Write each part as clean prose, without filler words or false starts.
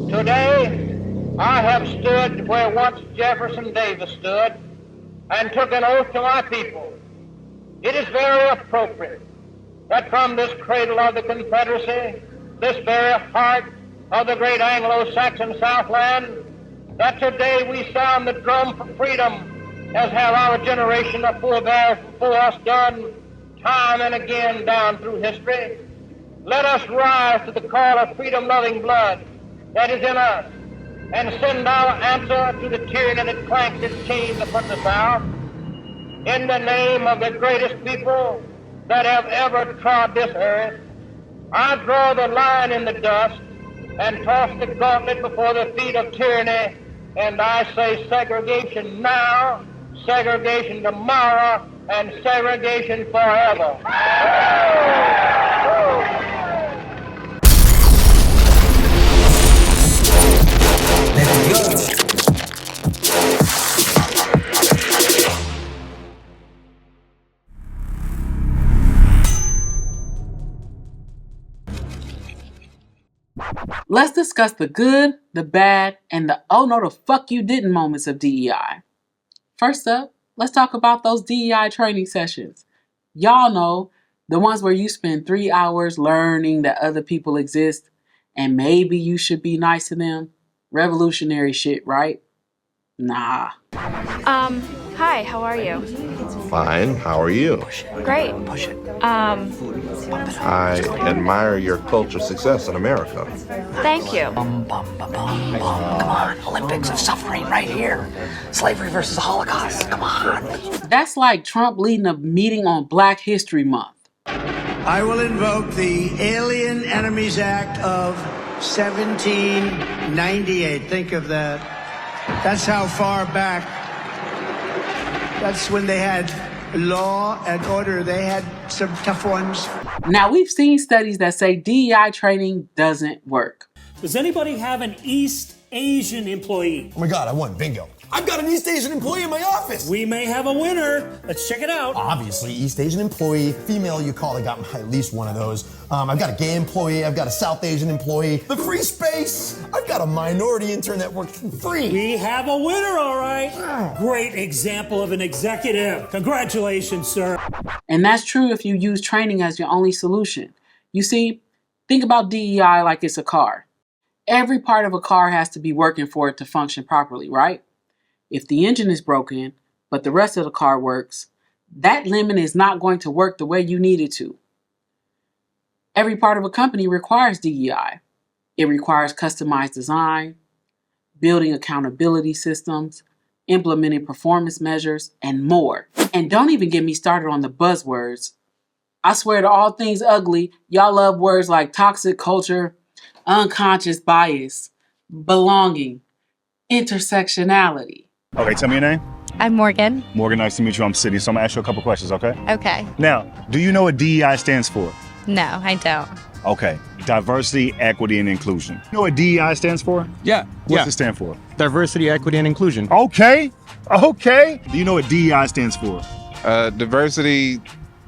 Today, I have stood where once Jefferson Davis stood and took an oath to my people. It is very appropriate that from this cradle of the Confederacy, this very heart of the great Anglo-Saxon Southland, that today we sound the drum for freedom, as have our generation of forebears before us done time and again down through history. Let us rise to the call of freedom-loving blood that is in us and send our answer to the tyranny that clanks its chains upon the South. In the name of the greatest people that have ever trod this earth, I draw the line in the dust and toss the gauntlet before the feet of tyranny, and I say segregation now, segregation tomorrow, and segregation forever. Let's discuss the good, the bad, and the oh no the fuck you didn't moments of DEI. First up, let's talk about those DEI training sessions. Y'all know, the ones where you spend 3 hours learning that other people exist and maybe you should be nice to them. Revolutionary shit, right? Nah. Hi, how are you? Fine, how are you? Great. I admire your cultural success in America. Thank you. Come on, Olympics of suffering right here. Slavery versus the Holocaust, come on. That's like Trump leading a meeting on Black History Month. I will invoke the Alien Enemies Act of 1798. Think of that. That's how far back. That's when they had law and order. They had some tough ones. Now, we've seen studies that say DEI training doesn't work. Does anybody have an East Asian employee? Oh my God, I won, bingo. I've got an East Asian employee in my office. We may have a winner. Let's check it out. Obviously, East Asian employee, female, you call, I got at least one of those. I've got a gay employee, I've got a South Asian employee. The free space, I've got a minority intern that works for free. We have a winner, all right. Great example of an executive. Congratulations, sir. And that's true if you use training as your only solution. You see, think about DEI like it's a car. Every part of a car has to be working for it to function properly, right? If the engine is broken, but the rest of the car works, that lemon is not going to work the way you need it to. Every part of a company requires DEI. It requires customized design, building accountability systems, implementing performance measures, and more. And don't even get me started on the buzzwords. I swear to all things ugly, y'all love words like toxic culture, unconscious bias, belonging, intersectionality. Okay, tell me your name. I'm Morgan. Morgan, nice to meet you. I'm City, so I'm gonna ask you a couple questions, okay? Okay. Now, do you know what DEI stands for? No, I don't. Okay, diversity, equity, and inclusion. You know what DEI stands for? Yeah. What's it stand for? Diversity, equity, and inclusion. Okay. Do you know what DEI stands for? Diversity,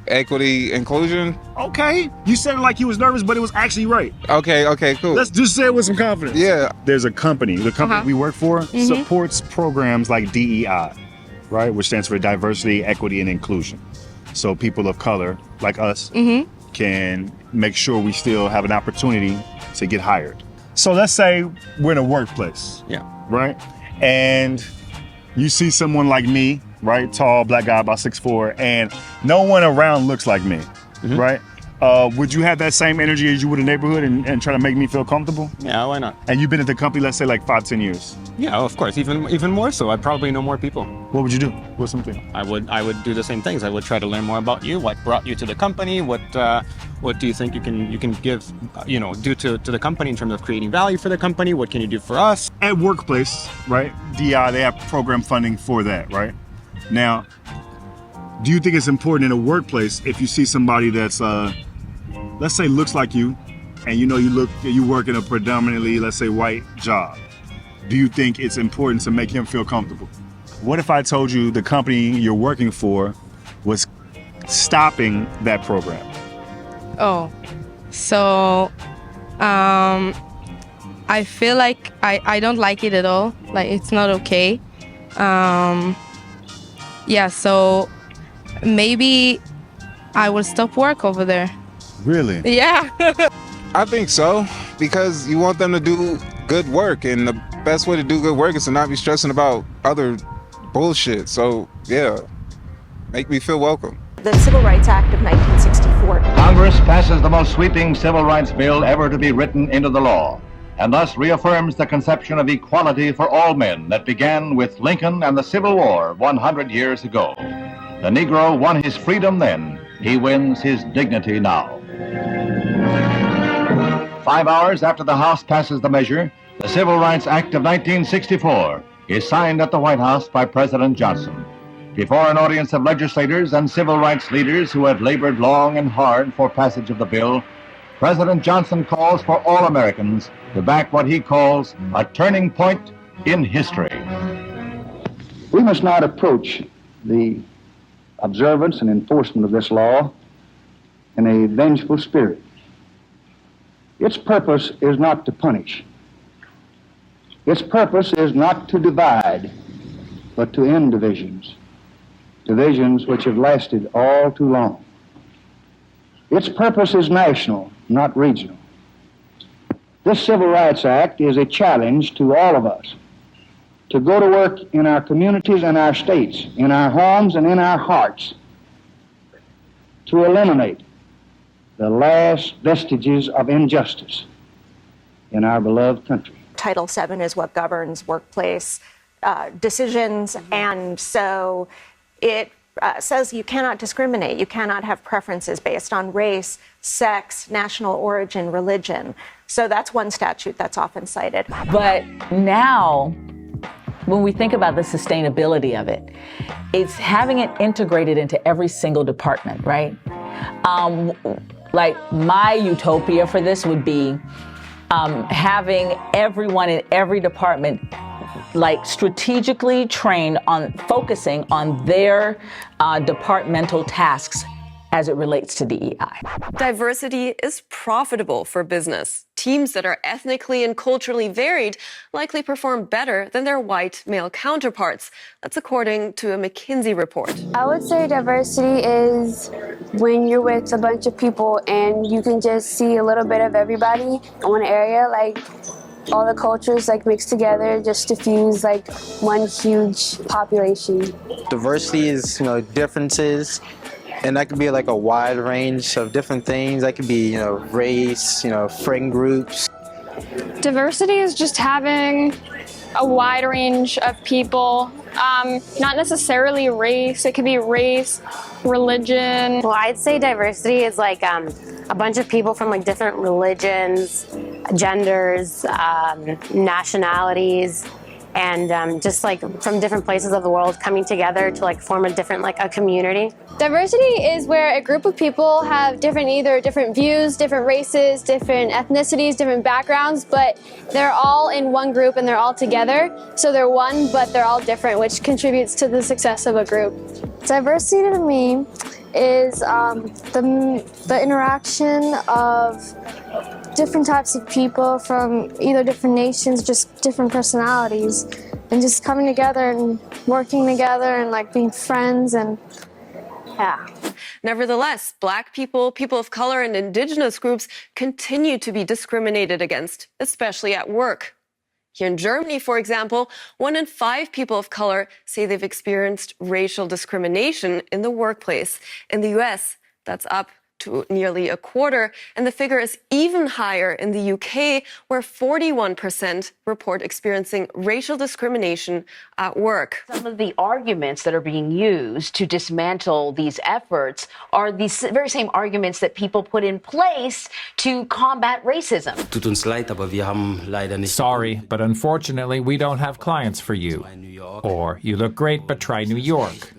equity, inclusion. Okay. You said it like you was nervous, but it was actually right. Okay, cool. Let's just say it with some confidence. Yeah. There's a company, the company we work for supports programs like DEI, right? Which stands for diversity, equity, and inclusion. So people of color, like us, can make sure we still have an opportunity to get hired. So let's say we're in a workplace. Yeah. Right? And you see someone like me, right? Tall, black guy, about 6'4", and no one around looks like me, right? Would you have that same energy as you would in the neighborhood and try to make me feel comfortable? Yeah, why not? And you've been at the company, let's say like 5-10 years. Yeah, of course, even more so. I'd probably know more people. What would you do? What's something? I would do the same things. I would try to learn more about you. What brought you to the company? What do you think you can give, do to the company in terms of creating value for the company? What can you do for us? At workplace, right? DI, they have program funding for that, right? Now, do you think it's important in a workplace if you see somebody that's, let's say, looks like you, and you work in a predominantly, let's say, white job? Do you think it's important to make him feel comfortable? What if I told you the company you're working for was stopping that program? Oh, so, I feel like I don't like it at all. Like, it's not okay. Yeah, so maybe I will stop work over there. Really? Yeah. I think so, because you want them to do good work, and the best way to do good work is to not be stressing about other bullshit. So, yeah, make me feel welcome. The Civil Rights Act of 1964. Congress passes the most sweeping civil rights bill ever to be written into the law, and thus reaffirms the conception of equality for all men that began with Lincoln and the Civil War 100 years ago. The Negro won his freedom then. He wins his dignity now. 5 hours after the House passes the measure, the Civil Rights Act of 1964 is signed at the White House by President Johnson. Before an audience of legislators and civil rights leaders who had labored long and hard for passage of the bill, President Johnson calls for all Americans to back what he calls a turning point in history. We must not approach the observance and enforcement of this law in a vengeful spirit. Its purpose is not to punish. Its purpose is not to divide, but to end divisions, divisions which have lasted all too long. Its purpose is national, not regional. This Civil Rights Act is a challenge to all of us to go to work in our communities and our states, in our homes and in our hearts, to eliminate the last vestiges of injustice in our beloved country. Title VII is what governs workplace decisions, and so it says you cannot discriminate. You cannot have preferences based on race, sex, national origin, religion. So that's one statute that's often cited. But now, when we think about the sustainability of it, it's having it integrated into every single department, right? Like my utopia for this would be having everyone in every department like strategically trained on focusing on their departmental tasks as it relates to DEI. Diversity is profitable for business. Teams that are ethnically and culturally varied likely perform better than their white male counterparts. That's according to a McKinsey report. I would say diversity is when you're with a bunch of people and you can just see a little bit of everybody in one area, like all the cultures like mixed together just to fuse like one huge population. Diversity is, differences. And that could be like a wide range of different things. That could be, race, friend groups. Diversity is just having a wide range of people, not necessarily race. It could be race, religion. Well, I'd say diversity is like a bunch of people from like different religions, genders, nationalities, and just like from different places of the world coming together to like form a different, like a community. Diversity is where a group of people have either different views, different races, different ethnicities, different backgrounds, but they're all in one group and they're all together. So they're one, but they're all different, which contributes to the success of a group. Diversity to me is the interaction of different types of people from either different nations, just different personalities, and just coming together and working together and like being friends and yeah. Nevertheless, Black people, people of color, and indigenous groups continue to be discriminated against, especially at work. Here in Germany, for example, 1 in 5 people of color say they've experienced racial discrimination in the workplace. In the US, that's up to nearly a quarter, and the figure is even higher in the UK, where 41% report experiencing racial discrimination at work. Some of the arguments that are being used to dismantle these efforts are the very same arguments that people put in place to combat racism. Sorry, but unfortunately we don't have clients for you. Or, you look great, but try New York.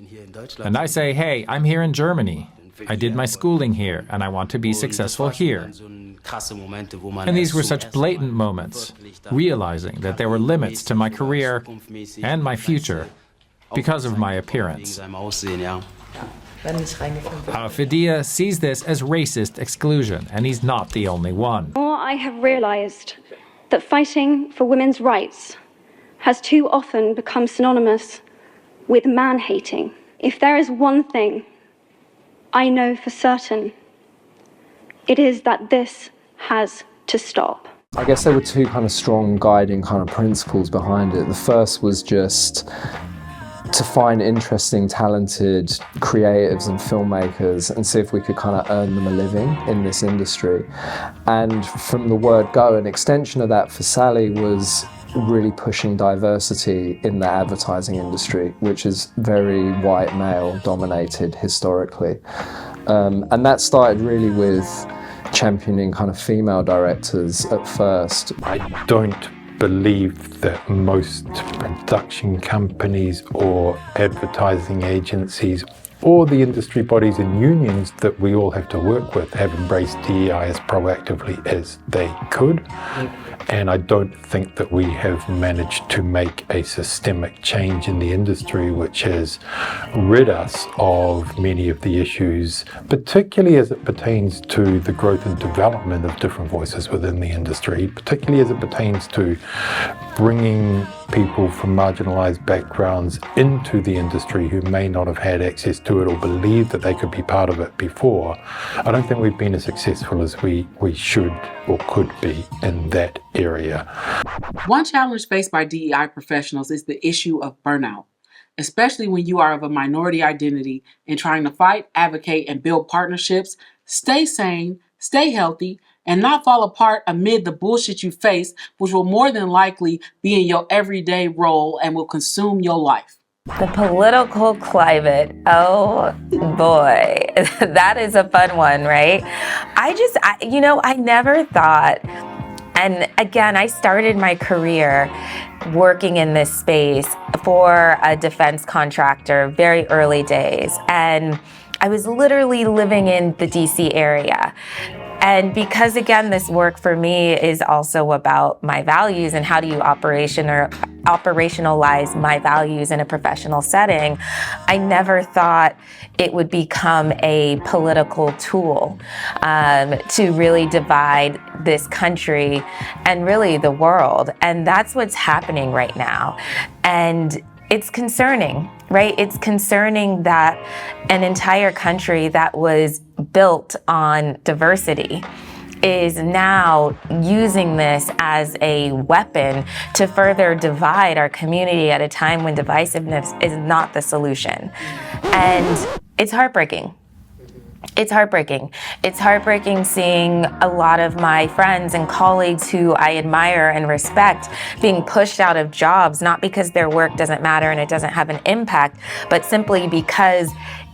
And I say, hey, I'm here in Germany. I did my schooling here, and I want to be successful here. And these were such blatant moments, realizing that there were limits to my career and my future because of my appearance. Fidia sees this as racist exclusion, and he's not the only one. What I have realized that fighting for women's rights has too often become synonymous with man-hating. If there is one thing I know for certain, it is that this has to stop. I guess there were two kind of strong guiding kind of principles behind it. The first was just to find interesting, talented creatives and filmmakers and see if we could kind of earn them a living in this industry. And from the word go, an extension of that for Sally was really pushing diversity in the advertising industry, which is very white male dominated historically. And that started really with championing kind of female directors at first. I don't believe that most production companies or advertising agencies or the industry bodies and unions that we all have to work with have embraced DEI as proactively as they could. And I don't think that we have managed to make a systemic change in the industry which has rid us of many of the issues, particularly as it pertains to the growth and development of different voices within the industry, particularly as it pertains to bringing people from marginalized backgrounds into the industry who may not have had access to it or believe that they could be part of it before. I don't think we've been as successful as we should or could be in that area. One challenge faced by DEI professionals is the issue of burnout, especially when you are of a minority identity and trying to fight, advocate, and build partnerships, stay sane, stay healthy, and not fall apart amid the bullshit you face, which will more than likely be in your everyday role and will consume your life. The political climate, oh boy, that is a fun one, right? I never thought, and again, I started my career working in this space for a defense contractor, very early days, and I was literally living in the DC area. And because, again, this work for me is also about my values and how do you operationalize my values in a professional setting, I never thought it would become a political tool to really divide this country and really the world. And that's what's happening right now. And it's concerning, right? It's concerning that an entire country that was built on diversity is now using this as a weapon to further divide our community at a time when divisiveness is not the solution. And it's heartbreaking. It's heartbreaking. It's heartbreaking seeing a lot of my friends and colleagues who I admire and respect being pushed out of jobs, not because their work doesn't matter and it doesn't have an impact, but simply because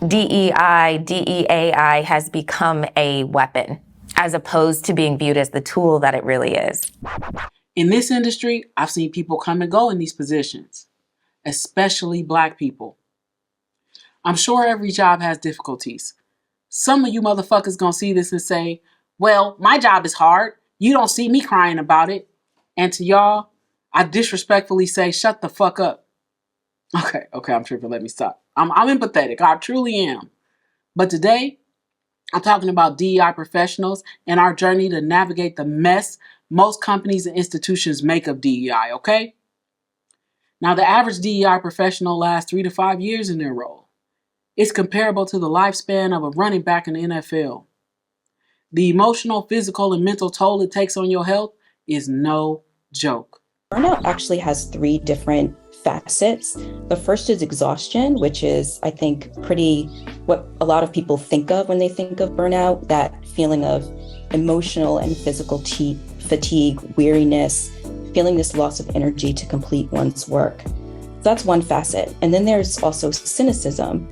DEI, DEAI has become a weapon as opposed to being viewed as the tool that it really is. In this industry, I've seen people come and go in these positions, especially Black people. I'm sure every job has difficulties. Some of you motherfuckers gonna see this and say, well, my job is hard. You don't see me crying about it. And to y'all, I disrespectfully say, shut the fuck up. Okay, I'm tripping. Let me stop. I'm empathetic. I truly am. But today, I'm talking about DEI professionals and our journey to navigate the mess most companies and institutions make of DEI, okay? Now, the average DEI professional lasts 3 to 5 years in their role. It's comparable to the lifespan of a running back in the NFL. The emotional, physical, and mental toll it takes on your health is no joke. Burnout actually has 3 different facets. The first is exhaustion, which is, I think, pretty what a lot of people think of when they think of burnout, that feeling of emotional and physical fatigue, weariness, feeling this loss of energy to complete one's work. So that's one facet. And then there's also cynicism,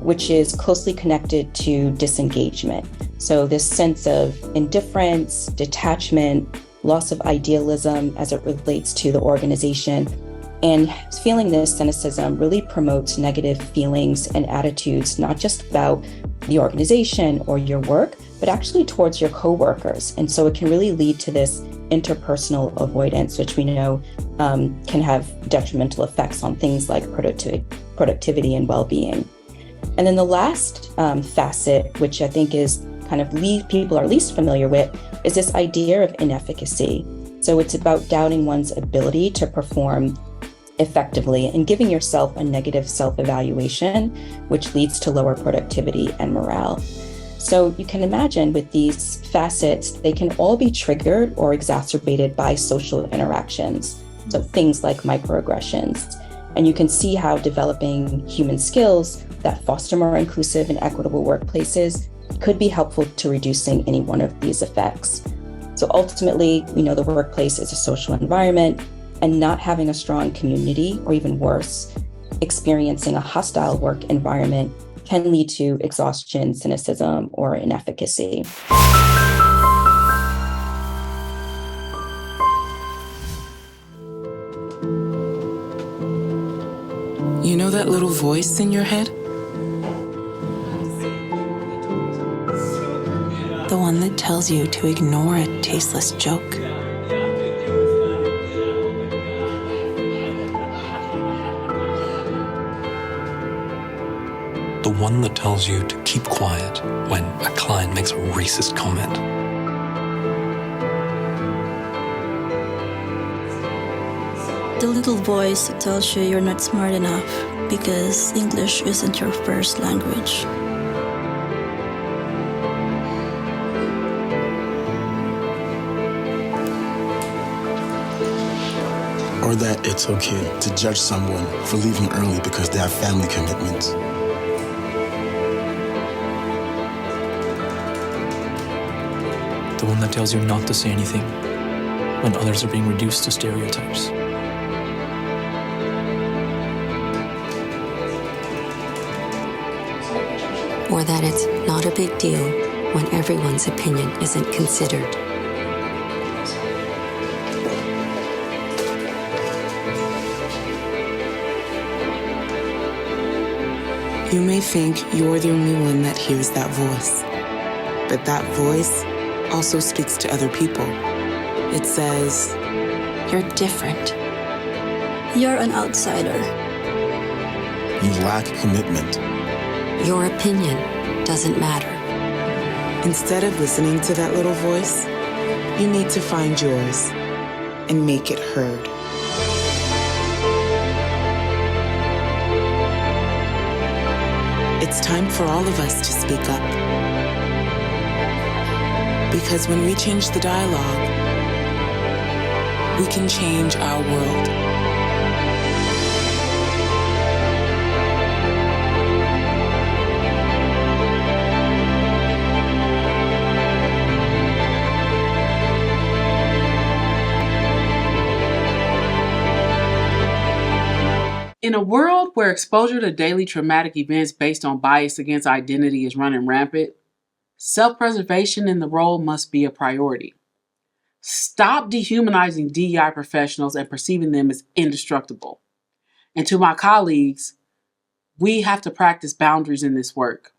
which is closely connected to disengagement. So this sense of indifference, detachment, loss of idealism as it relates to the organization. And feeling this cynicism really promotes negative feelings and attitudes, not just about the organization or your work, but actually towards your coworkers. And so it can really lead to this interpersonal avoidance, which we know can have detrimental effects on things like productivity and well-being. And then the last facet, which I think is kind of people are least familiar with, is this idea of inefficacy. So it's about doubting one's ability to perform effectively and giving yourself a negative self-evaluation, which leads to lower productivity and morale. So you can imagine with these facets, they can all be triggered or exacerbated by social interactions. So things like microaggressions. And you can see how developing human skills that foster more inclusive and equitable workplaces could be helpful to reducing any one of these effects. So ultimately, we know the workplace is a social environment, and not having a strong community, or even worse, experiencing a hostile work environment can lead to exhaustion, cynicism, or inefficacy. You know that little voice in your head? The one that tells you to ignore a tasteless joke. The one that tells you to keep quiet when a client makes a racist comment. The little voice that tells you you're not smart enough because English isn't your first language. Or that it's okay to judge someone for leaving early because they have family commitments. The one that tells you not to say anything when others are being reduced to stereotypes. Or that it's not a big deal when everyone's opinion isn't considered. You may think you're the only one that hears that voice, but that voice also speaks to other people. It says, "You're different. You're an outsider. You lack commitment. Your opinion doesn't matter." Instead of listening to that little voice, you need to find yours and make it heard. It's time for all of us to speak up. Because when we change the dialogue, we can change our world. In a world where exposure to daily traumatic events based on bias against identity is running rampant, self-preservation in the role must be a priority. Stop dehumanizing DEI professionals and perceiving them as indestructible. And to my colleagues, we have to practice boundaries in this work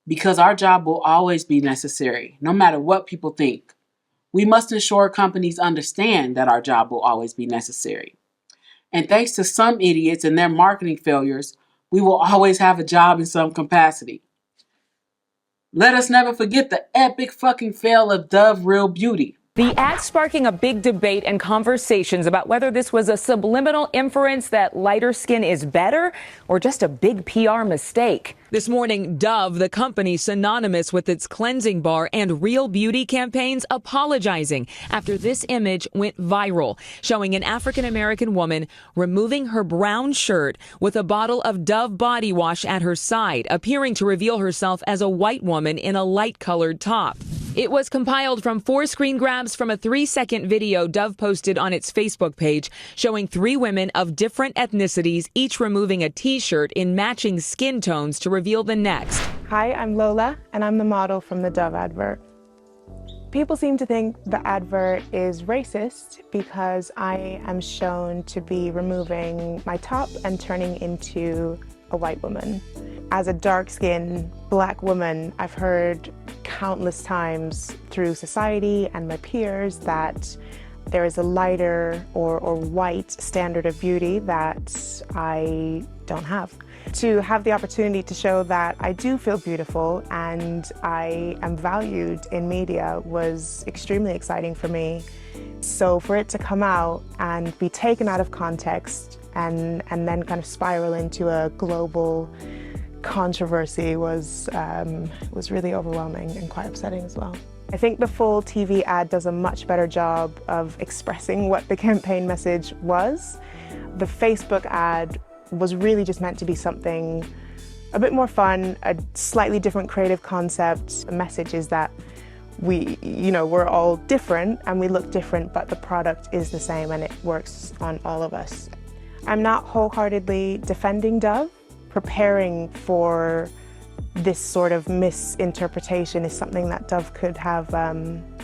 because our job will always be necessary, no matter what people think. We must ensure companies understand that our job will always be necessary. And thanks to some idiots and their marketing failures, we will always have a job in some capacity. Let us never forget the epic fucking fail of Dove Real Beauty. The ad sparking a big debate and conversations about whether this was a subliminal inference that lighter skin is better or just a big PR mistake. This morning, Dove, the company synonymous with its cleansing bar and Real Beauty campaigns, apologizing after this image went viral, showing an African-American woman removing her brown shirt with a bottle of Dove body wash at her side, appearing to reveal herself as a white woman in a light-colored top. It was compiled from 4 screen grabs from a 3-second video Dove posted on its Facebook page, showing 3 women of different ethnicities, each removing a t-shirt in matching skin tones to reveal the next. Hi, I'm Lola, and I'm the model from the Dove advert. People seem to think the advert is racist because I am shown to be removing my top and turning into a white woman. As a dark-skinned Black woman, I've heard countless times through society and my peers that there is a lighter or white standard of beauty that I don't have. To have the opportunity to show that I do feel beautiful and I am valued in media was extremely exciting for me. So for it to come out and be taken out of context and then kind of spiral into a global controversy was really overwhelming and quite upsetting as well. I think the full TV ad does a much better job of expressing what the campaign message was. The Facebook ad was really just meant to be something a bit more fun, a slightly different creative concept. The message is that we're all different and we look different, but the product is the same and it works on all of us. I'm not wholeheartedly defending Dove. Preparing for this sort of misinterpretation is something that Dove could have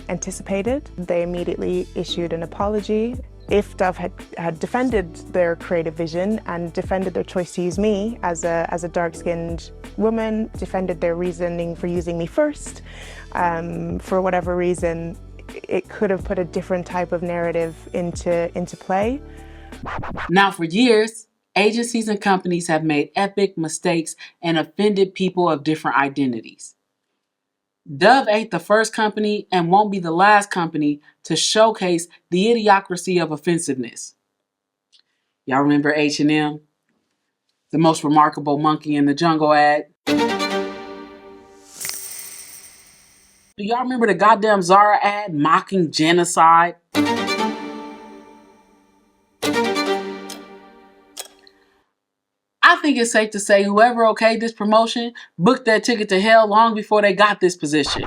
anticipated. They immediately issued an apology. If Dove had defended their creative vision and defended their choice to use me as a dark-skinned woman, defended their reasoning for using me first, for whatever reason, it could have put a different type of narrative into play. Now, for years, agencies and companies have made epic mistakes and offended people of different identities. Dove ain't the first company and won't be the last company to showcase the idiocracy of offensiveness. Y'all remember H&M? The most remarkable monkey in the jungle ad? Do y'all remember the goddamn Zara ad mocking genocide? I think it's safe to say whoever okayed this promotion booked their ticket to hell long before they got this position.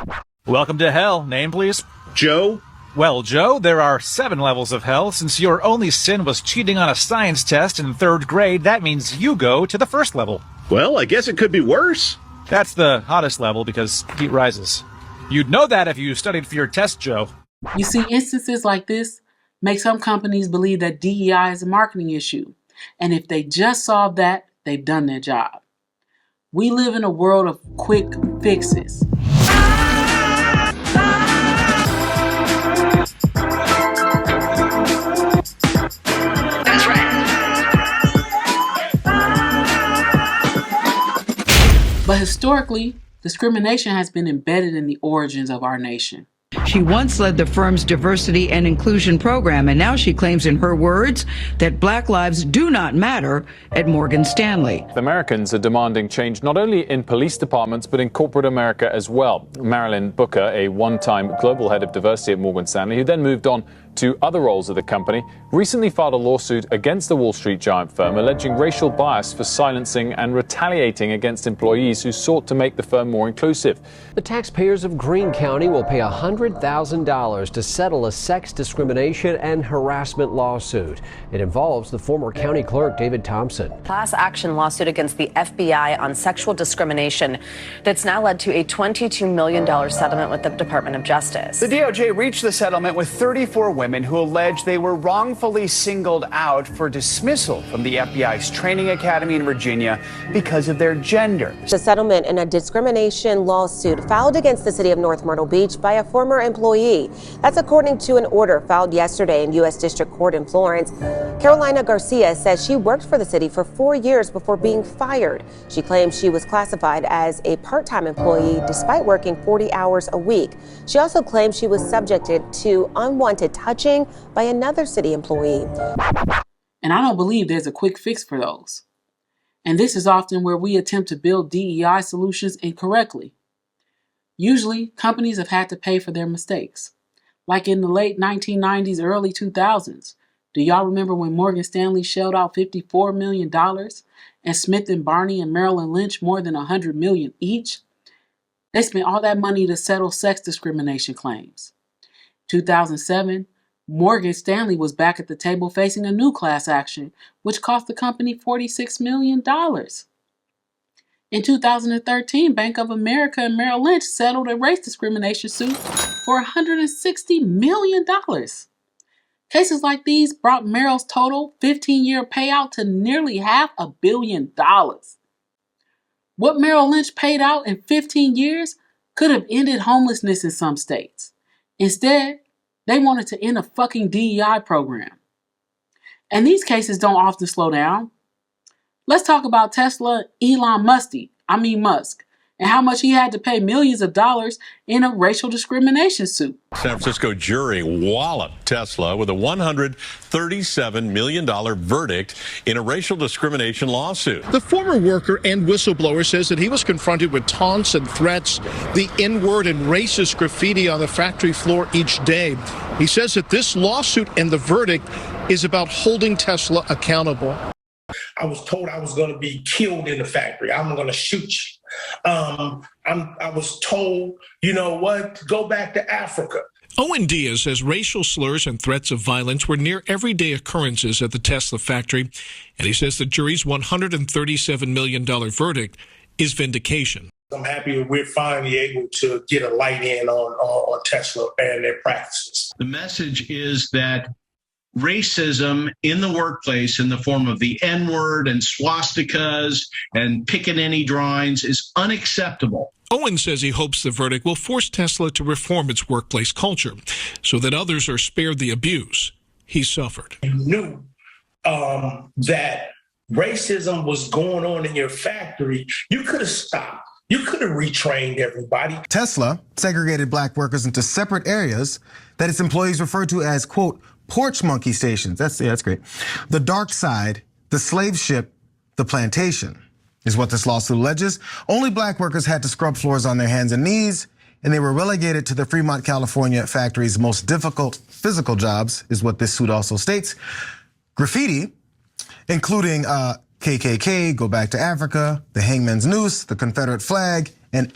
Welcome to hell. Name, please? Joe. Well, Joe, there are 7 levels of hell. Since your only sin was cheating on a science test in 3rd grade, that means you go to the 1st level. Well, I guess it could be worse. That's the hottest level because heat rises. You'd know that if you studied for your test, Joe. You see, instances like this make some companies believe that DEI is a marketing issue. And if they just solve that, they've done their job. We live in a world of quick fixes. That's right. But historically, discrimination has been embedded in the origins of our nation. She once led the firm's diversity and inclusion program, and now she claims in her words that Black lives do not matter at Morgan Stanley. Americans are demanding change not only in police departments, but in corporate America as well. Marilyn Booker, a one-time global head of diversity at Morgan Stanley, who then moved on to other roles at the company, recently filed a lawsuit against the Wall Street giant firm, alleging racial bias for silencing and retaliating against employees who sought to make the firm more inclusive. The taxpayers of Greene County will pay $100,000 to settle a sex discrimination and harassment lawsuit. It involves the former county clerk, David Thompson. Class action lawsuit against the FBI on sexual discrimination that's now led to a $22 million settlement with the Department of Justice. The DOJ reached the settlement with 34 women who allege they were wrongfully singled out for dismissal from the FBI's training academy in Virginia because of their gender. The settlement in a discrimination lawsuit filed against the city of North Myrtle Beach by a former employee. That's according to an order filed yesterday in U.S. District Court in Florence. Carolina Garcia says she worked for the city for 4 years before being fired. She claims she was classified as a part-time employee despite working 40 hours a week. She also claims she was subjected to unwanted touching by another city employee. And I don't believe there's a quick fix for those. And this is often where we attempt to build DEI solutions incorrectly. Usually, companies have had to pay for their mistakes. Like in the late 1990s, early 2000s. Do y'all remember when Morgan Stanley shelled out $54 million and Smith & Barney and Marilyn Lynch more than $100 million each? They spent all that money to settle sex discrimination claims. 2007, Morgan Stanley was back at the table facing a new class action, which cost the company $46 million. In 2013, Bank of America and Merrill Lynch settled a race discrimination suit for $160 million. Cases like these brought Merrill's total 15-year payout to nearly $500 million. What Merrill Lynch paid out in 15 years could have ended homelessness in some states. Instead, They wanted to end a fucking DEI program. And these cases don't often slow down. Let's talk about Tesla, Musk, and how much he had to pay millions of dollars in a racial discrimination suit. San Francisco jury walloped Tesla with a $137 million verdict in a racial discrimination lawsuit. The former worker and whistleblower says that he was confronted with taunts and threats, the N-word and racist graffiti on the factory floor each day. He says that this lawsuit and the verdict is about holding Tesla accountable. I was told I was going to be killed in the factory. I'm going to shoot you. I was told, you know what, go back to Africa. Owen Diaz says racial slurs and threats of violence were near everyday occurrences at the Tesla factory, and he says the jury's $137 million verdict is vindication. I'm happy that we're finally able to get a light in on Tesla and their practices. The message is that racism in the workplace in the form of the N-word and swastikas and pickaninny drawings is unacceptable. Owen says he hopes the verdict will force Tesla to reform its workplace culture so that others are spared the abuse he suffered. You knew that racism was going on in your factory. You could have stopped. You could have retrained everybody. Tesla segregated black workers into separate areas that its employees referred to as, quote, porch monkey stations. That's great. The dark side, the slave ship, the plantation is what this lawsuit alleges. Only black workers had to scrub floors on their hands and knees, and they were relegated to the Fremont, California factory's most difficult physical jobs, is what this suit also states. Graffiti, including KKK, Go Back to Africa, the Hangman's Noose, the Confederate flag, and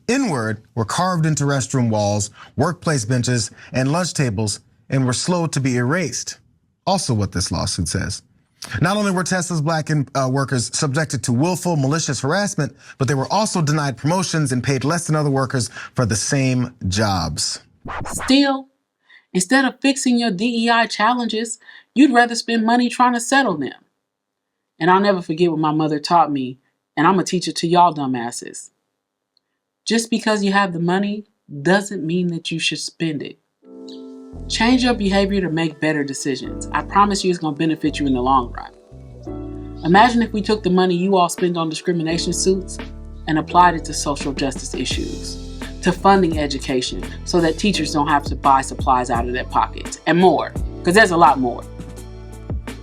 N-word were carved into restroom walls, workplace benches, and lunch tables, and were slow to be erased. Also what this lawsuit says. Not only were Tesla's black workers subjected to willful, malicious harassment, but they were also denied promotions and paid less than other workers for the same jobs. Still, instead of fixing your DEI challenges, you'd rather spend money trying to settle them. And I'll never forget what my mother taught me, and I'm gonna teach it to y'all dumbasses. Just because you have the money doesn't mean that you should spend it. Change your behavior to make better decisions. I promise you it's going to benefit you in the long run. Imagine if we took the money you all spend on discrimination suits and applied it to social justice issues, to funding education so that teachers don't have to buy supplies out of their pockets, and more, because there's a lot more.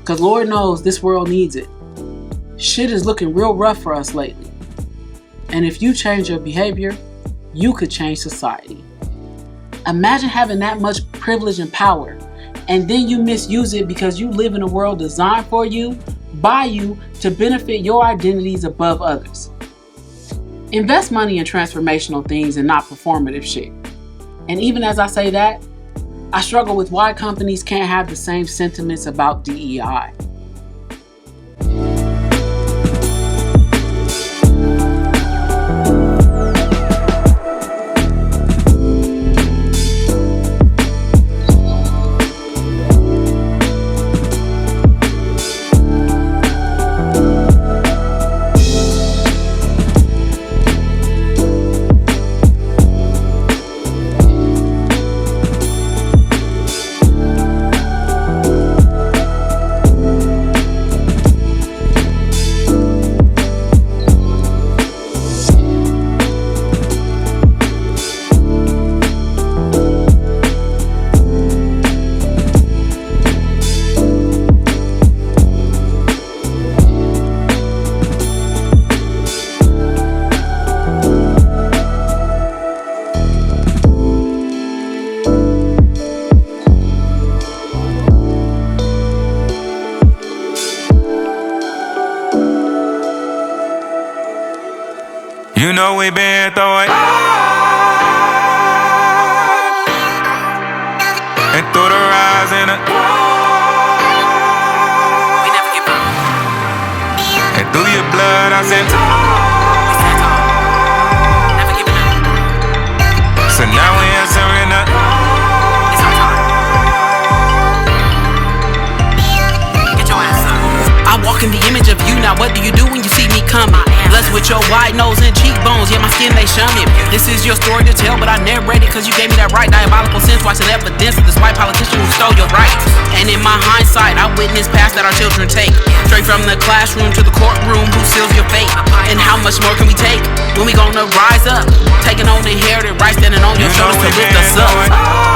Because Lord knows this world needs it. Shit is looking real rough for us lately. And if you change your behavior, you could change society. Imagine having that much privilege and power, and then you misuse it because you live in a world designed for you, by you, to benefit your identities above others. Invest money in transformational things and not performative shit. And even as I say that, I struggle with why companies can't have the same sentiments about DEI. You know we been throwing and through the rise in it. We never give up. And through your blood I sent. Never giving up. So now we answering up. It's our time. Get your ass up. I walk in the image of you. Now what do you do when you see me coming? Blood, Cause with your wide nose and cheekbones, yeah, my skin, they shun it. This is your story to tell, but I narrate it cause you gave me that right. Diabolical sense, watching evidence of this white politician who stole your rights. And in my hindsight, I witnessed paths that our children take. Straight from the classroom to the courtroom, who seals your fate? And how much more can we take when we gonna rise up? Taking on the inherited rights, standing on your shoulders to lift us up.